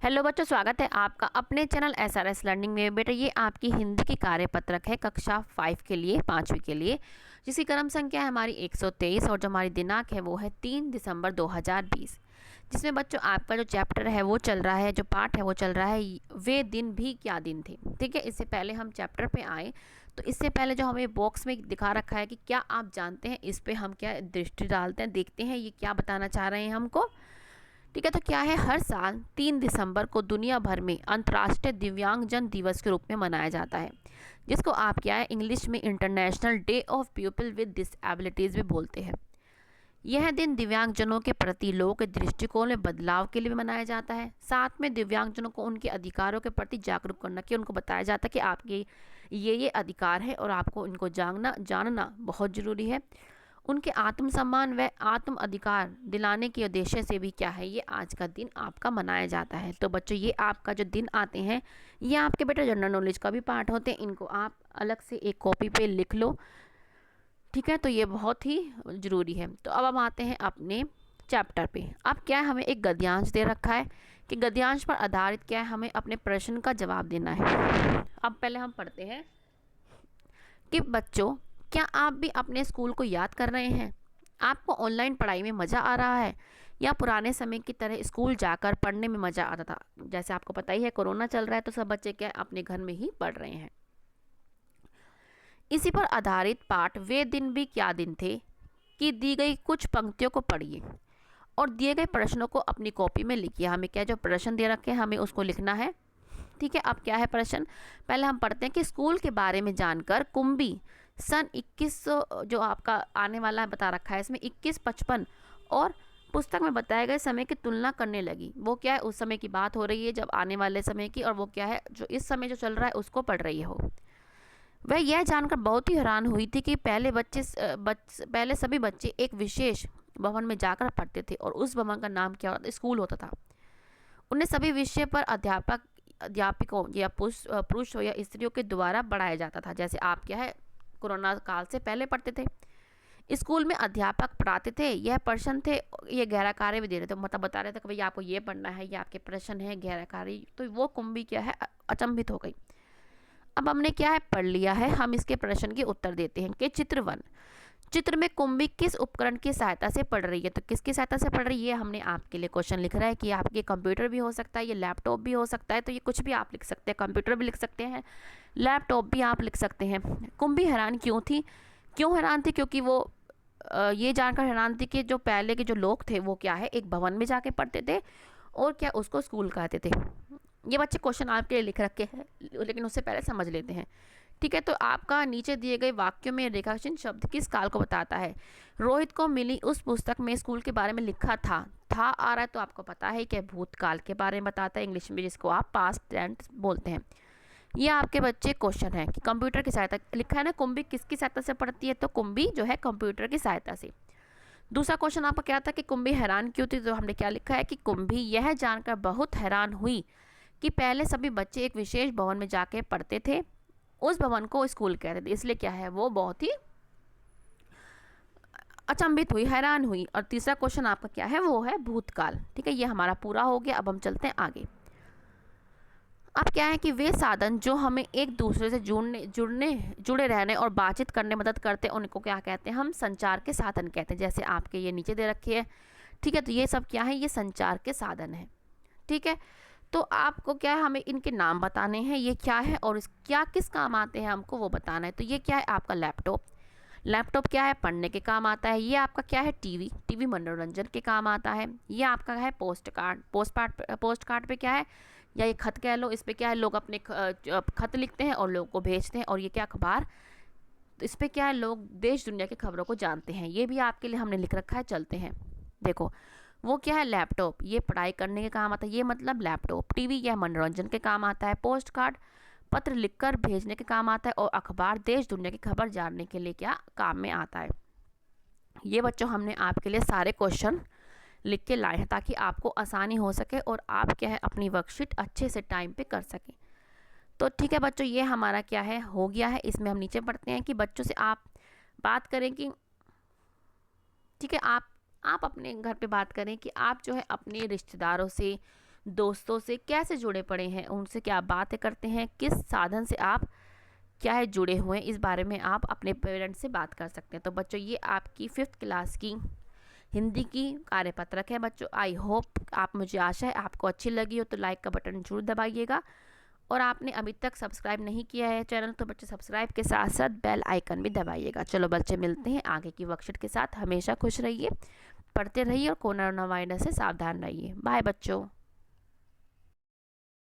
Hello बच्चों, स्वागत है आपका अपने चैनल एसआरएस लर्निंग में। बेटा ये आपकी हिंदी की कार्यपत्रक है कक्षा 5 के लिए, 5वीं के लिए, जिसकी क्रम संख्या है हमारी 123 और जो हमारी दिनांक है वो है 3 दिसंबर 2020, जिसमें बच्चों आपका जो चैप्टर है वो चल रहा है, जो पाठ है वो चल रहा है वे दिन भी क्या दिन थे। ठीक है, इससे पहले हम चैप्टर पे आए तो इससे पहले जो हमें बॉक्स में दिखा रखा है कि क्या आप जानते हैं, इस पर हम क्या दृष्टि डालते हैं, देखते हैं ये क्या बताना चाह रहे हैं हमको। ठीक है, तो क्या है, हर साल 3 दिसंबर को दुनिया भर में अंतर्राष्ट्रीय दिव्यांगजन दिवस के रूप में मनाया जाता है, जिसको आप क्या है इंग्लिश में international day of people with disabilities भी बोलते हैं। यह दिन दिव्यांगजनों के प्रति लोगों के दृष्टिकोण में बदलाव के लिए भी मनाया जाता है। साथ में दिव्यांगजनों को उनके अधिकारों के प्रति जागरूक करना, कि उनको बताया जाता है कि आपके ये अधिकार है और आपको इनको जानना बहुत ज़रूरी है। उनके आत्मसम्मान व आत्म अधिकार दिलाने के उद्देश्य से भी क्या है, ये आज का दिन आपका मनाया जाता है। तो बच्चों ये आपका जो दिन आते हैं ये आपके बेटा जनरल नॉलेज का भी पार्ट होते हैं, इनको आप अलग से एक कॉपी पे लिख लो। ठीक है, तो ये बहुत ही ज़रूरी है। तो अब हम आते हैं अपने चैप्टर पे। अब क्या है, हमें एक गद्यांश दे रखा है कि गद्यांश पर आधारित क्या है, हमें अपने प्रश्न का जवाब देना है। अब पहले हम पढ़ते हैं कि बच्चों क्या आप भी अपने स्कूल को याद कर रहे हैं? आपको ऑनलाइन पढ़ाई में मज़ा आ रहा है या पुराने समय की तरह स्कूल जाकर पढ़ने में मज़ा आता था? जैसे आपको पता ही है कोरोना चल रहा है तो सब बच्चे क्या अपने घर में ही पढ़ रहे हैं। इसी पर आधारित पाठ वे दिन भी क्या दिन थे कि दी गई कुछ पंक्तियों को पढ़िए और दिए गए प्रश्नों को अपनी कॉपी में लिखिए। हमें क्या जो प्रश्न दे रखे हैं हमें उसको लिखना है। ठीक है, अब क्या है प्रश्न, पहले हम पढ़ते हैं कि स्कूल के बारे में जानकर कुंभी सन 2100 जो आपका आने वाला है बता रखा है इसमें 2155 और पुस्तक में बताए गए समय की तुलना करने लगी। वो क्या है, उस समय की बात हो रही है जब आने वाले समय की, और वो क्या है जो इस समय जो चल रहा है उसको पढ़ रही हो। वह यह जानकर बहुत ही हैरान हुई थी कि पहले सभी बच्चे एक विशेष भवन में जाकर पढ़ते थे और उस भवन का नाम क्या होता, स्कूल होता था। उन्हें सभी विषय पर अध्यापकों या पुरुष हो या स्त्रियों के द्वारा पढ़ाया जाता था। जैसे आप क्या है कोरोना काल से पहले पढ़ते थे, स्कूल में अध्यापक पढ़ाते थे, यह प्रश्न थे, ये गहरा कार्य भी दे रहे थे, मतलब बता रहे थे कि भैया आपको ये पढ़ना है, ये आपके प्रश्न है गहरा कार्य। तो वो कुंभी क्या है अचंभित हो गई। अब हमने क्या है पढ़ लिया है, हम इसके प्रश्न के उत्तर देते हैं कि चित्र 1, चित्र में कुंभी किस उपकरण की सहायता से पढ़ रही है? तो किसकी सहायता से पढ़ रही है, हमने आपके लिए क्वेश्चन लिख रहा है कि आपके कंप्यूटर भी हो सकता है, ये लैपटॉप भी हो सकता है, तो ये कुछ भी आप लिख सकते हैं, कंप्यूटर भी लिख सकते हैं, लैपटॉप भी आप लिख सकते हैं। कुंभी हैरान क्यों थी? क्यों हैरान थी? क्योंकि वो ये जानकर हैरान थी कि जो पहले के जो लोग थे वो क्या है एक भवन में जाके पढ़ते थे और क्या उसको स्कूल कहते थे। ये बच्चे क्वेश्चन आपके लिए लिख रखे हैं, लेकिन उससे पहले समझ लेते हैं। ठीक है, तो आपका नीचे दिए गए वाक्यों में रेखांकित शब्द किस काल को बताता है? रोहित को मिली उस पुस्तक में स्कूल के बारे में लिखा था आ रहा है तो आपको पता है कि भूतकाल के बारे में बताता है, इंग्लिश में जिसको आप पास्ट टेंस बोलते हैं। ये आपके बच्चे क्वेश्चन है कि कंप्यूटर की सहायता, लिखा है ना कुंभी किसकी सहायता से पढ़ती है, तो कुंभी जो है कंप्यूटर की सहायता से। दूसरा क्वेश्चन आपका क्या था कि कुंभी हैरान क्यों थी, तो हमने क्या लिखा है कि कुंभी यह जानकर बहुत हैरान हुई कि पहले सभी बच्चे एक विशेष भवन में जाके पढ़ते थे, उस भवन को स्कूल कहते थे, इसलिए क्या है वो बहुत ही अचंभित हुई, हैरान हुई। और तीसरा क्वेश्चन आपका क्या है, वो है भूतकाल। ठीक है, ये हमारा पूरा हो गया। अब हम चलते हैं आगे। अब क्या है कि वे साधन जो हमें एक दूसरे से जुड़े रहने और बातचीत करने में मदद करते हैं उनको क्या कहते हैं, हम संचार के साधन कहते हैं। जैसे आपके ये नीचे दे रखी है। ठीक है, तो ये सब क्या है, ये संचार के साधन है। ठीक है, तो आपको क्या है हमें इनके नाम बताने हैं, ये क्या है और क्या किस काम आते हैं हमको वो बताना है। तो ये क्या है आपका लैपटॉप, लैपटॉप क्या है पढ़ने के काम आता है। ये आपका क्या है टीवी मनोरंजन के काम आता है। ये आपका है पोस्ट कार्ड पे क्या है, या ये खत कह लो, इस पे क्या है लोग अपने खत लिखते हैं और लोगों को भेजते हैं। और ये क्या अखबार, तो इस पे क्या है लोग देश दुनिया की खबरों को जानते हैं। ये भी आपके लिए हमने लिख रखा है, चलते हैं। देखो वो क्या है लैपटॉप, ये पढ़ाई करने के काम आता है, ये मतलब लैपटॉप। टीवी यह मनोरंजन के काम आता है। पोस्ट कार्ड पत्र लिखकर भेजने के काम आता है। और अखबार देश दुनिया की खबर जानने के लिए क्या काम में आता है। ये बच्चों हमने आपके लिए सारे क्वेश्चन लिख के लाए हैं ताकि आपको आसानी हो सके और आप क्या है अपनी वर्कशीट अच्छे से टाइम पे कर सकें। तो ठीक है बच्चों, ये हमारा क्या है हो गया है। इसमें हम नीचे पढ़ते हैं कि बच्चों से आप बात करें कि ठीक है आप अपने घर पे बात करें कि आप जो है अपने रिश्तेदारों से, दोस्तों से कैसे जुड़े पड़े हैं, उनसे क्या बातें करते हैं, किस साधन से आप क्या है जुड़े हुए हैं, इस बारे में आप अपने पेरेंट्स से बात कर सकते हैं। तो बच्चों ये आपकी 5th क्लास की हिंदी की कार्यपत्रक है बच्चों। आई होप आप, मुझे आशा है आपको अच्छी लगी हो, तो लाइक का बटन जरूर दबाइएगा। और आपने अभी तक सब्सक्राइब नहीं किया है चैनल, तो बच्चे सब्सक्राइब के साथ साथ बेल आइकन भी दबाइएगा। चलो बच्चे, मिलते हैं आगे की वर्कशीट के साथ। हमेशा खुश रहिए, पढ़ते रहिए और कोरोना वायरस से सावधान रहिए। बाय बच्चों।